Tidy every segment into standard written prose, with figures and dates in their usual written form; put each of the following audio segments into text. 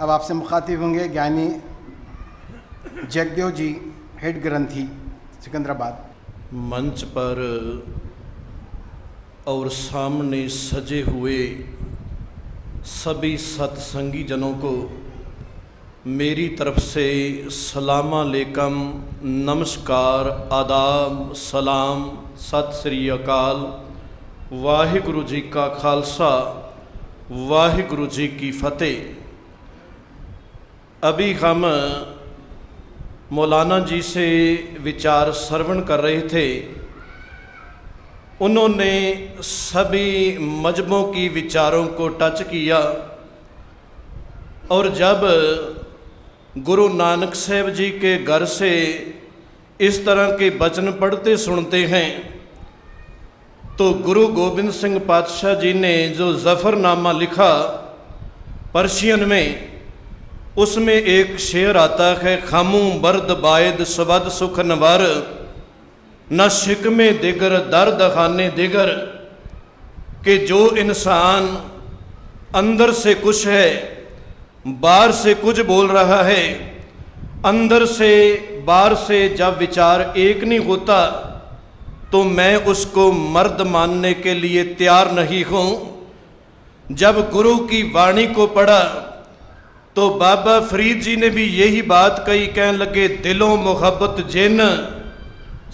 अब आपसे मुखातिब होंगे ज्ञानी जगदेव जी, हेड ग्रंथी, सिकंदराबाद। मंच पर और सामने सजे हुए सभी सत्संगी जनों को मेरी तरफ से सलाम अलैकुम, नमस्कार, आदाब, सलाम, सत श्री अकाल। वाहिगुरु जी का खालसा, वाहिगुरु जी की फतेह। अभी हम मौलाना जी से विचार श्रवण कर रहे थे। उन्होंने सभी मजहबों की विचारों को टच किया और जब गुरु नानक साहब जी के घर से इस तरह के वचन पढ़ते सुनते हैं तो गुरु गोबिंद सिंह पातशाह जी ने जो ज़फ़रनामा लिखा पर्शियन में, उसमें एक शेर आता है, खामू बर्द बायद सवद सुख नवर, न शिकमे दिगर दर्द खाने दिगर। कि जो इंसान अंदर से कुछ है, बाहर से कुछ बोल रहा है, अंदर से बाहर से जब विचार एक नहीं होता तो मैं उसको मर्द मानने के लिए तैयार नहीं हूँ। जब गुरु की वाणी को पढ़ा तो बाबा फरीद जी ने भी यही बात कही, कहने लगे, दिलों मोहब्बत जिन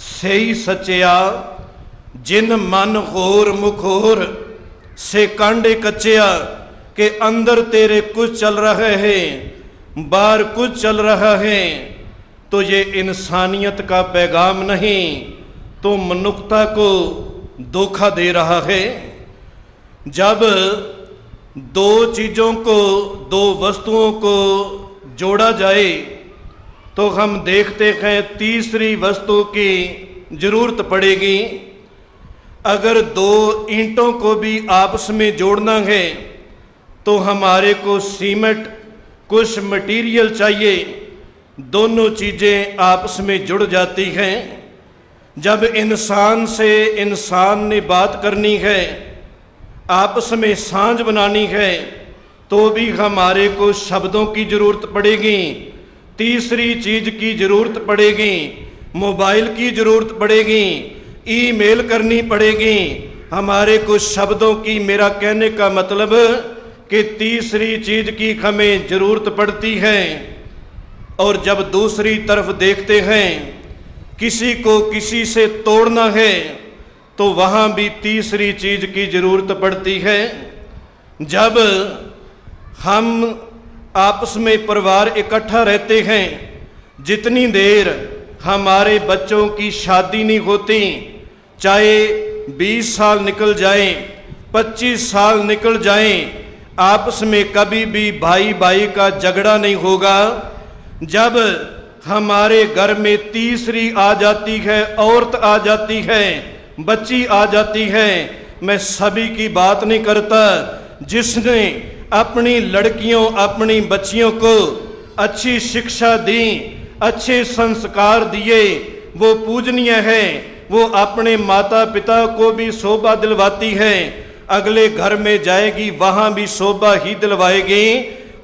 सही सचिया, जिन मन होर मुखोर से कांडे कच्चिया। के अंदर तेरे कुछ चल रहा है, बाहर कुछ चल रहा है, तो ये इंसानियत का पैगाम नहीं, तो मनुष्यता को धोखा दे रहा है। जब दो चीज़ों को, दो वस्तुओं को जोड़ा जाए तो हम देखते हैं तीसरी वस्तु की जरूरत पड़ेगी। अगर दो ईंटों को भी आपस में जोड़ना है तो हमारे को सीमेंट, कुछ मटेरियल चाहिए। दोनों चीज़ें आपस में जुड़ जाती हैं। जब इंसान से इंसान ने बात करनी है, आपस में सांझ बनानी है, तो भी हमारे को शब्दों की ज़रूरत पड़ेगी। तीसरी चीज़ की ज़रूरत पड़ेगी, मोबाइल की ज़रूरत पड़ेगी, ईमेल करनी पड़ेगी। हमारे को शब्दों की, मेरा कहने का मतलब कि तीसरी चीज़ की हमें ज़रूरत पड़ती है। और जब दूसरी तरफ देखते हैं, किसी को किसी से तोड़ना है तो वहाँ भी तीसरी चीज़ की ज़रूरत पड़ती है। जब हम आपस में परिवार इकट्ठा रहते हैं, जितनी देर हमारे बच्चों की शादी नहीं होती, चाहे 20 साल निकल जाए, 25 साल निकल जाए, आपस में कभी भी भाई भाई का झगड़ा नहीं होगा। जब हमारे घर में तीसरी आ जाती है, औरत आ जाती है, बच्ची आ जाती है, मैं सभी की बात नहीं करता, जिसने अपनी लड़कियों, अपनी बच्चियों को अच्छी शिक्षा दी, अच्छे संस्कार दिए, वो पूजनीय है। वो अपने माता पिता को भी शोभा दिलवाती है, अगले घर में जाएगी वहाँ भी शोभा ही दिलवाएगी।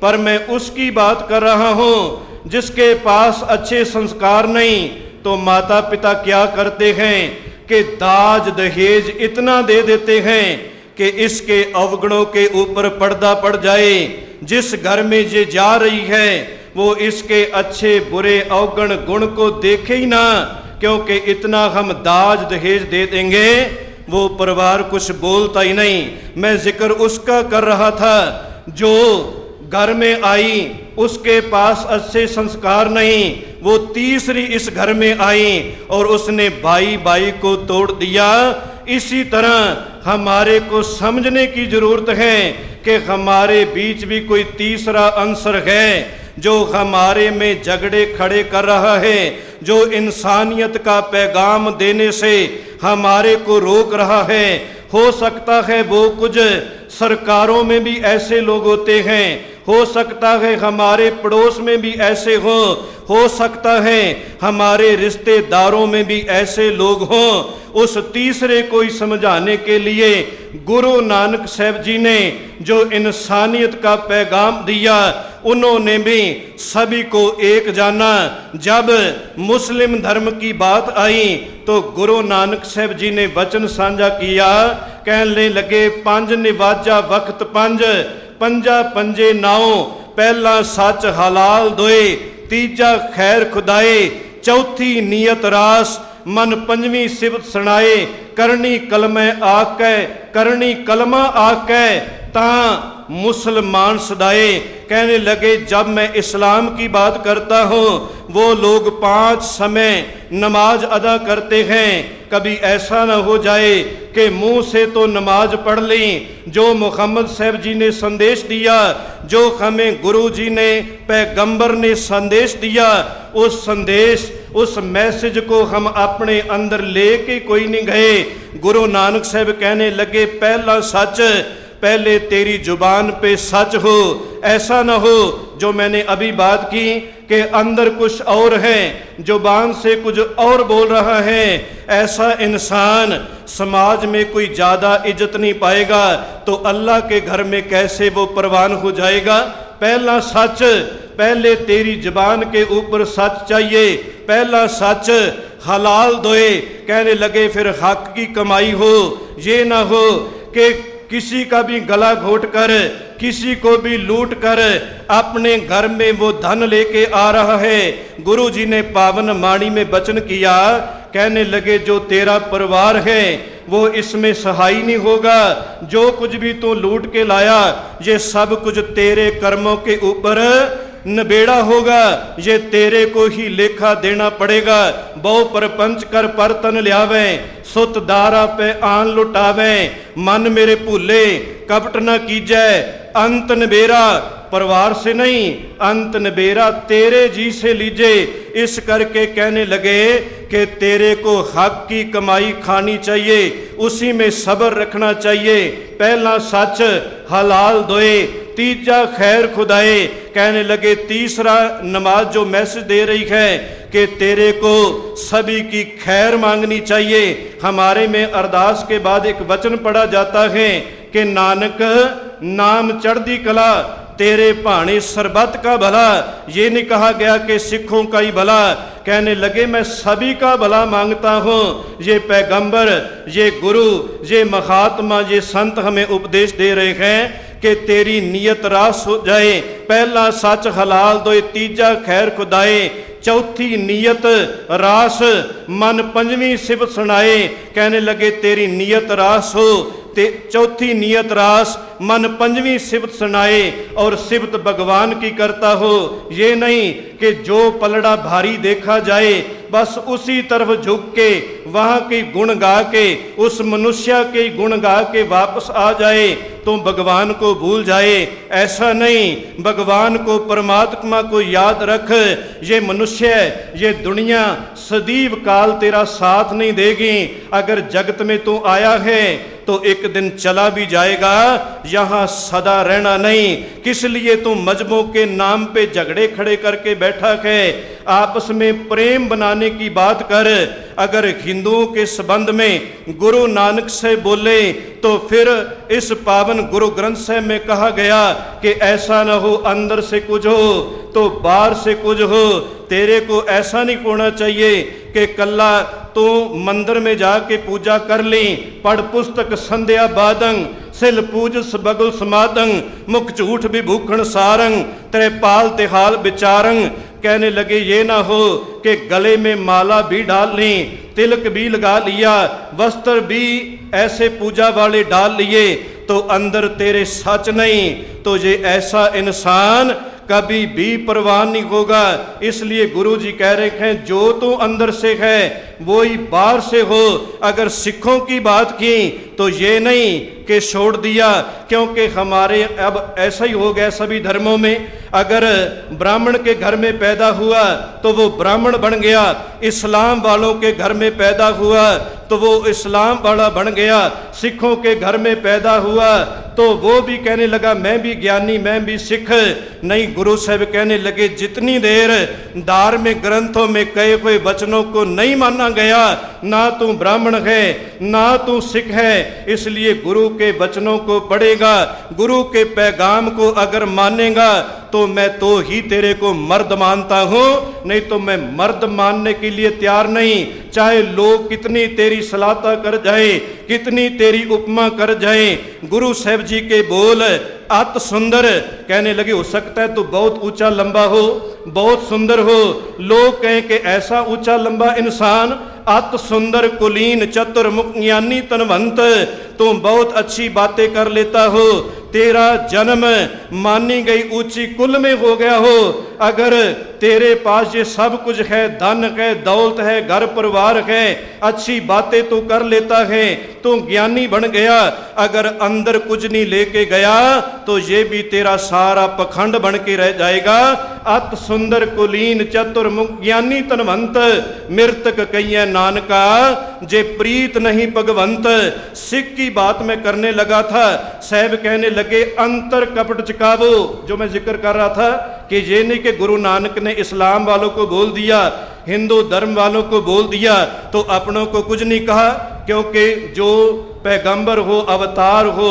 पर मैं उसकी बात कर रहा हूँ जिसके पास अच्छे संस्कार नहीं। तो माता पिता क्या करते हैं कि दाज दहेज इतना दे देते हैं कि इसके अवगुणों के ऊपर पर्दा पड़ जाए। जिस घर में ये जा रही है वो इसके अच्छे बुरे अवगुण गुण को देखे ही ना, क्योंकि इतना हम दाज दहेज दे देंगे वो परिवार कुछ बोलता ही नहीं। मैं जिक्र उसका कर रहा था जो घर में आई, उसके पास अच्छे संस्कार नहीं, वो तीसरी इस घर में आई और उसने भाई भाई को तोड़ दिया। इसी तरह हमारे को समझने की जरूरत है कि हमारे बीच भी कोई तीसरा अंसर है जो हमारे में झगड़े खड़े कर रहा है, जो इंसानियत का पैगाम देने से हमारे को रोक रहा है। हो सकता है वो कुछ सरकारों में भी ऐसे लोग होते हैं, हो सकता है हमारे पड़ोस में भी ऐसे हो सकता है हमारे रिश्तेदारों में भी ऐसे लोग हों। उस तीसरे को ही समझाने के लिए गुरु नानक साहब जी ने जो इंसानियत का पैगाम दिया उन्होंने भी सभी को एक जाना। जब मुस्लिम धर्म की बात आई तो गुरु नानक साहब जी ने वचन साझा किया। कहने लगे पंज निवाजा वक्त पंज, पंजा पंजे नाओ, पहला सच हलाल दोए, तीजा खैर खुदाए, चौथी नीयत रास, मन पंजवीं सिबत सुनाए, करनी कलमे आकै, करनी कलमा आकै, ता मुसलमान सदाए। कहने लगे जब मैं इस्लाम की बात करता हूँ वो लोग 5 समय नमाज अदा करते हैं। कभी ऐसा ना हो जाए कि मुंह से तो नमाज पढ़ ली, जो मोहम्मद साहब जी ने संदेश दिया, जो हमें गुरु जी ने पैगंबर ने संदेश दिया, उस संदेश उस मैसेज को हम अपने अंदर लेके कोई नहीं गए। गुरु नानक साहब कहने लगे पहला सच, पहले तेरी जुबान पे सच हो। ऐसा ना हो जो मैंने अभी बात की कि अंदर कुछ और है, जुबान से कुछ और बोल रहा है। ऐसा इंसान समाज में कोई ज़्यादा इज्जत नहीं पाएगा तो अल्लाह के घर में कैसे वो परवान हो जाएगा। पहला सच, पहले तेरी जुबान के ऊपर सच चाहिए। पहला सच हलाल दोए। कहने लगे फिर हक की कमाई हो, ये ना हो कि किसी का भी गला घोट कर, किसी को भी लूट कर अपने घर में वो धन लेके आ रहा है। गुरु जी ने पावन वाणी में वचन किया, कहने लगे जो तेरा परिवार है वो इसमें सहाय नहीं होगा। जो कुछ भी तू लूट के लाया ये सब कुछ तेरे कर्मों के ऊपर नबेड़ा होगा, ये तेरे को ही लेखा देना पड़ेगा। बहु परपंच कर परतन लियावे, सुत दारा पे आन लुटावे, मन मेरे भूले कपट न कीजै, अंत नबेरा परिवार से नहीं, अंत नबेरा तेरे जी से लीजे। इस करके कहने लगे कि तेरे को हक की कमाई खानी चाहिए, उसी में सब्र रखना चाहिए। पहला सच हलाल दोए, तीजा खैर खुदाए। कहने लगे तीसरा नमाज जो मैसेज दे रही है कि तेरे को सभी की खैर मांगनी चाहिए। हमारे में अरदास के बाद एक वचन पढ़ा जाता है कि नानक नाम चढ़दी कला, तेरे भाणे सरबत का भला। ये नहीं कहा गया कि सिखों का ही भला। कहने लगे मैं सभी का भला मांगता हूँ। ये पैगंबर, ये गुरु, ये महात्मा, ये संत हमें उपदेश दे रहे हैं कि तेरी नीयत रास हो जाए। पहला सच हलाल दोए, तीजा खैर खुदाए, चौथी नीयत रास, मन पंजवीं सिबत सुनाए। कहने लगे तेरी नीयत रास हो, चौथी नीयत रास, मन पंजवीं सिबत सुनाए और सिबत भगवान की करता हो। ये नहीं कि जो पलड़ा भारी देखा जाए बस उसी तरफ झुक के वहाँ के गुण गा के, उस मनुष्य के गुण गा के वापस आ जाए तो भगवान को भूल जाए। ऐसा नहीं, भगवान को परमात्मा को याद रख। ये मनुष्य, ये दुनिया सदैव काल तेरा साथ नहीं देगी। अगर जगत में तू आया है तो एक दिन चला भी जाएगा, यहाँ सदा रहना नहीं। किस लिए तू मजहबों के नाम पे झगड़े खड़े करके बैठा है? आपस में प्रेम बनाने की बात कर। अगर हिंदुओं के संबंध में गुरु नानक से बोले तो फिर इस पावन गुरु ग्रंथ साहिब में कहा गया कि ऐसा न हो अंदर से कुछ हो तो बाहर से कुछ हो। तेरे को ऐसा नहीं होना चाहिए कि कल्ला तो मंदिर में जाके पूजा कर ली, पढ़ पुस्तक संध्या बादंग, सिल पूजस बगुल समादंग, मुख झूठ विभूखण सारंग, त्रिपाल तिहाल विचारंग। कहने लगे ये ना हो कि गले में माला भी डाल ली, तिलक भी लगा लिया, वस्त्र भी ऐसे पूजा वाले डाल लिए तो अंदर तेरे सच नहीं, तो ये ऐसा इंसान कभी भी परवान नहीं होगा। इसलिए गुरु जी कह रहे हैं जो तो अंदर से है वो ही बाहर से हो। अगर सिखों की बात की तो ये नहीं कि छोड़ दिया, क्योंकि हमारे अब ऐसा ही हो गया सभी धर्मों में। अगर ब्राह्मण के घर में पैदा हुआ तो वो ब्राह्मण बन गया, इस्लाम वालों के घर में पैदा हुआ तो वो इस्लाम वाला बन गया, सिखों के घर में पैदा हुआ तो वो भी कहने लगा मैं भी ज्ञानी, मैं भी सिख। नहीं, गुरु साहब कहने लगे जितनी देर धार्मिक ग्रंथों में कहे हुए वचनों को नहीं माना गया, ना तू ब्राह्मण है ना तू सिख है। इसलिए गुरु के वचनों को पढ़ेगा, गुरु के पैगाम को अगर मानेगा तो मैं तो ही तेरे को मर्द मानता हूं, नहीं तो मैं मर्द मानने के लिए तैयार नहीं। चाहे लोग कितनी तेरी सलाहता कर जाए, कितनी तेरी उपमा कर जाए। गुरु साहब जी के बोल अत सुंदर, कहने लगे हो सकता है तो बहुत ऊंचा लंबा हो, बहुत सुंदर हो। लोग कहें कि ऐसा ऊंचा लंबा इंसान, अत सुंदर कुलीन चतुर्मुख ज्ञानी तनवंत, तुम बहुत अच्छी बातें कर लेता हो। तेरा जन्म मानी गई ऊंची कुल में हो गया हो। अगर तेरे पास ये सब कुछ है, धन है, दौलत है, घर परिवार है, अच्छी बातें तू कर लेता है, तू ज्ञानी बन गया। अगर अंदर कुछ नहीं लेके गया तो ये भी तेरा सारा पखंड बन के रह जाएगा। अत सुंदर कुलीन चतुर्मुख ज्ञानी तनवंत, मृतक कहिए नानका जे प्रीत नहीं भगवंत। सिख की बात मैं करने लगा था, साहब कहने लगे अंतर कपट चुकावो। जो मैं जिक्र कर रहा था कि ये नहीं कि गुरु नानक ने इस्लाम वालों को बोल दिया, हिंदू धर्म वालों को बोल दिया तो अपनों को कुछ नहीं कहा, क्योंकि जो पैगंबर हो, अवतार हो,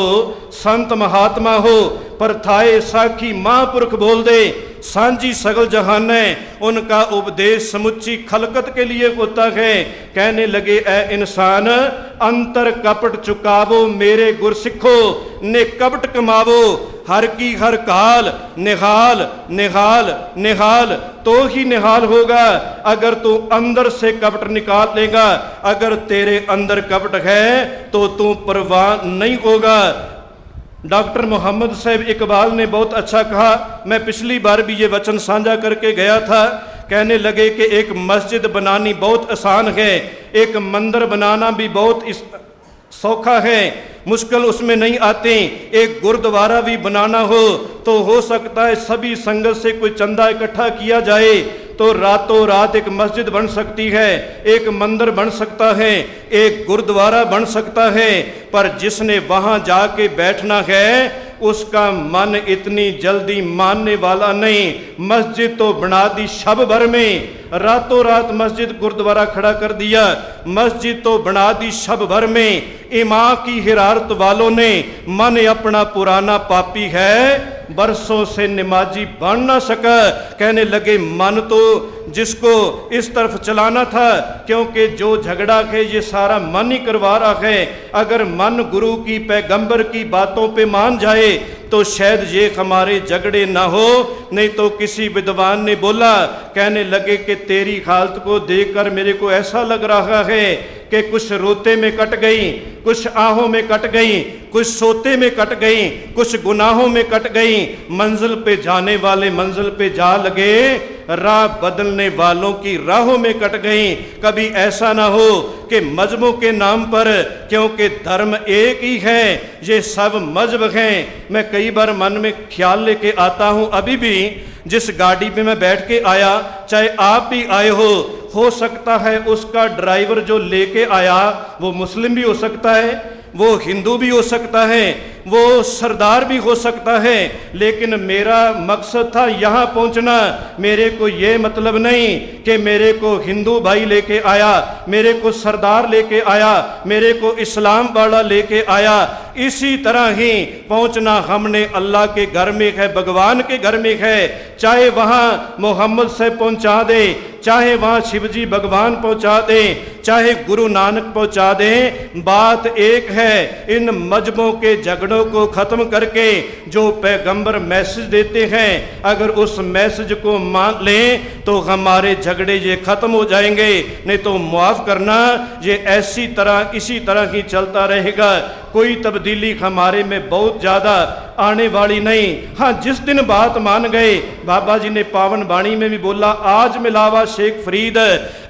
संत महात्मा हो, पर थाए साखी महापुरख बोल दे, सांझी सगल जहान है, उनका उपदेश समुच्ची खलकत के लिए होता है। कहने लगे ए इंसान अंतर कपट चुकावो, मेरे गुर सिखो, ने कपट कमावो। हर की हर काल निहाल निहाल निहाल तो ही निहाल होगा अगर तू अंदर से कपट निकाल लेगा। अगर तेरे अंदर कपट है तो तू परवान नहीं होगा। डॉक्टर मोहम्मद साहब इकबाल ने बहुत अच्छा कहा, मैं पिछली बार भी ये वचन साझा करके गया था। कहने लगे कि एक मस्जिद बनानी बहुत आसान है, एक मंदिर बनाना भी बहुत सौखा है, मुश्किल उसमें नहीं आती। एक गुरुद्वारा भी बनाना हो सकता है सभी संगत से कोई चंदा इकट्ठा किया जाए तो रातों रात एक मस्जिद बन सकती है, एक मंदिर बन सकता है, एक गुरुद्वारा बन सकता है। पर जिसने वहां जाके बैठना है उसका मन इतनी जल्दी मानने वाला नहीं। मस्जिद तो बना दी शब भर में, रातों रात मस्जिद गुरुद्वारा खड़ा कर दिया, मस्जिद तो बना दी शब भर में। इमाम की हिरारत वालों ने मन अपना पुराना पापी है, बरसों से नमाजी बन ना सका। कहने लगे मन तो जिसको इस तरफ चलाना था, क्योंकि जो झगड़ा है ये सारा मन ही करवा रहा है। अगर मन गुरु की पैगंबर की बातों पे मान जाए तो शायद ये हमारे झगड़े ना हो। नहीं तो किसी विद्वान ने बोला, कहने लगे कि तेरी हालत को देखकर मेरे को ऐसा लग रहा है कि कुछ रोते में कट गई, कुछ आहों में कट गई, कुछ सोते में कट गई, कुछ गुनाहों में कट गई। मंजिल पे जाने वाले मंजिल पे जा लगे, राह बदलने वालों की राहों में कट गई। कभी ऐसा ना हो कि मजहबों के नाम पर, क्योंकि धर्म एक ही है, ये सब मजहब हैं। मैं कई बार मन में ख्याल लेके आता हूं, अभी भी जिस गाड़ी पे मैं बैठ के आया, चाहे आप भी आए हो सकता है उसका ड्राइवर जो लेके आया वो मुस्लिम भी हो सकता है, वो हिंदू भी हो सकता है, वो सरदार भी हो सकता है। लेकिन मेरा मकसद था यहाँ पहुँचना। मेरे को ये मतलब नहीं कि मेरे को हिंदू भाई लेके आया, मेरे को सरदार लेके आया, मेरे को इस्लाम वाला लेके आया। इसी तरह ही पहुँचना हमने अल्लाह के घर में है, भगवान के घर में है। चाहे वहाँ मोहम्मद से पहुँचा दे, चाहे वहाँ शिवजी भगवान पहुँचा दे, चाहे गुरु नानक पहुँचा दे, बात एक है। इन मजहबों के झगड़ों को खत्म करके जो पैगंबर मैसेज देते हैं, अगर उस मैसेज को मान लें तो हमारे झगड़े ये खत्म हो जाएंगे। नहीं तो माफ करना, ये ऐसी तरह इसी तरह ही चलता रहेगा। कोई तब्दीली हमारे में बहुत ज़्यादा आने वाली नहीं। हाँ, जिस दिन बात मान गए, बाबा जी ने पावन वाणी में भी बोला, आज मिलावा शेख फरीद,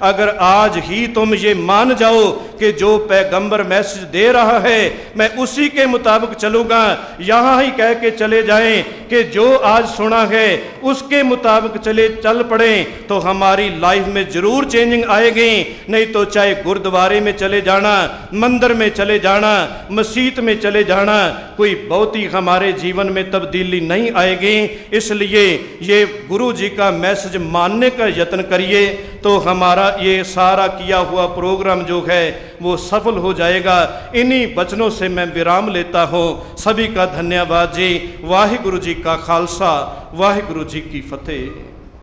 अगर आज ही तुम ये मान जाओ कि जो पैगंबर मैसेज दे रहा है मैं उसी के मुताबिक चलूँगा, यहाँ ही कह के चले जाएं कि जो आज सुना है उसके मुताबिक चल पड़े, तो हमारी लाइफ में ज़रूर चेंजिंग आएगी। नहीं तो चाहे गुरुद्वारे में चले जाना, मंदिर में चले जाना, मस्जिद में चले जाना, कोई बहुत ही हमारे जीवन में तब्दीली नहीं आएगी। इसलिए ये गुरु जी का मैसेज मानने का यत्न करिए। तो हमारा ये सारा किया हुआ प्रोग्राम जो है वो सफल हो जाएगा। इन्हीं वचनों से मैं विराम लेता हूँ। सभी का धन्यवाद जी। वाहिगुरु जी का खालसा, वाहिगुरु जी की फतेह।